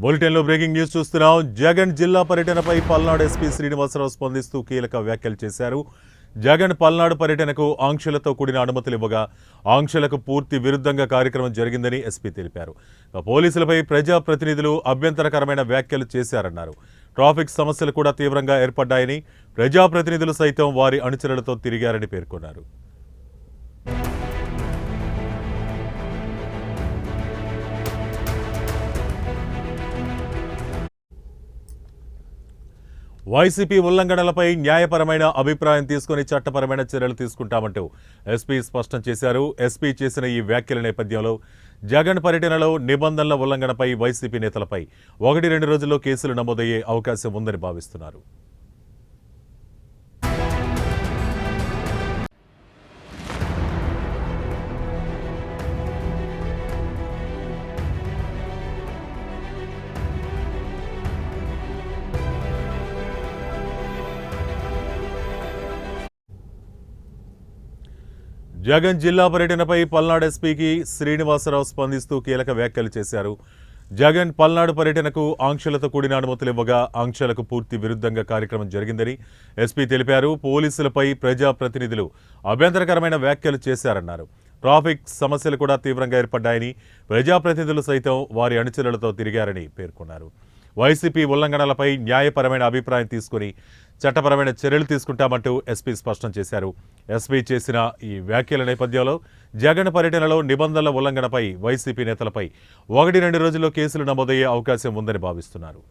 బులెటిన్లో breaking news చూస్తున్నాం. జగన్ జిల్లా పర్యటనపై పల్నాడు ఎస్పీ శ్రీనివాసరావు స్పందిస్తూ కీలక వ్యాఖ్యలు చేశారు. జగన్ పల్నాడు పర్యటనకు ఆంక్షలతో కూడిన అనుమతులు ఇవ్వగా ఆంక్షలకు పూర్తి విరుద్ధంగా కార్యక్రమం జరిగిందని ఎస్పీ తెలిపారు. పోలీసులపై ప్రజాప్రతినిధులు అభ్యంతరకరమైన వ్యాఖ్యలు చేశారన్నారు. ట్రాఫిక్ సమస్యలు కూడా తీవ్రంగా ఏర్పడ్డాయని, ప్రజాప్రతినిధులు సైతం వారి అనుచరులతో తిరిగారని పేర్కొన్నారు. వైసీపీ ఉల్లంఘనలపై న్యాయపరమైన అభిప్రాయం తీసుకుని చట్టపరమైన చర్యలు తీసుకుంటామంటూ ఎస్పీ స్పష్టం చేశారు. ఎస్పీ చేసిన ఈ వ్యాఖ్యల నేపథ్యంలో జగన్ పర్యటనలో నిబంధనల ఉల్లంఘనపై వైసీపీ నేతలపై 1-2 రోజుల్లో కేసులు నమోదయ్యే అవకాశం ఉందని భావిస్తున్నారు. జగన్ జిల్లా పర్యటనపై పల్నాడు ఎస్పీకి శ్రీనివాసరావు స్పందిస్తూ కీలక వ్యాఖ్యలు చేశారు. జగన్ పల్నాడు పర్యటనకు ఆంక్షలతో కూడిన అనుమతులు ఇవ్వగా ఆంక్షలకు పూర్తి విరుద్ధంగా కార్యక్రమం జరిగిందని ఎస్పీ తెలిపారు. పోలీసులపై ప్రజాప్రతినిధులు అభ్యంతరకరమైన వ్యాఖ్యలు చేశారన్నారు. ట్రాఫిక్ సమస్యలు కూడా తీవ్రంగా ఏర్పడ్డాయని, ప్రజాప్రతినిధులు సైతం వారి అనుచరులతో తిరిగారని పేర్కొన్నారు. వైసీపీ ఉల్లంఘనలపై న్యాయపరమైన అభిప్రాయం తీసుకుని చట్టపరమైన చర్యలు తీసుకుంటామంటూ ఎస్పీ స్పష్టం చేశారు. ఎస్పీ చేసిన ఈ వ్యాఖ్యల నేపథ్యంలో జగన్ పర్యటనలో నిబంధనల ఉల్లంఘనపై వైసీపీ నేతలపై 1-2 రోజుల్లో కేసులు నమోదయ్యే అవకాశం ఉందని భావిస్తున్నారు.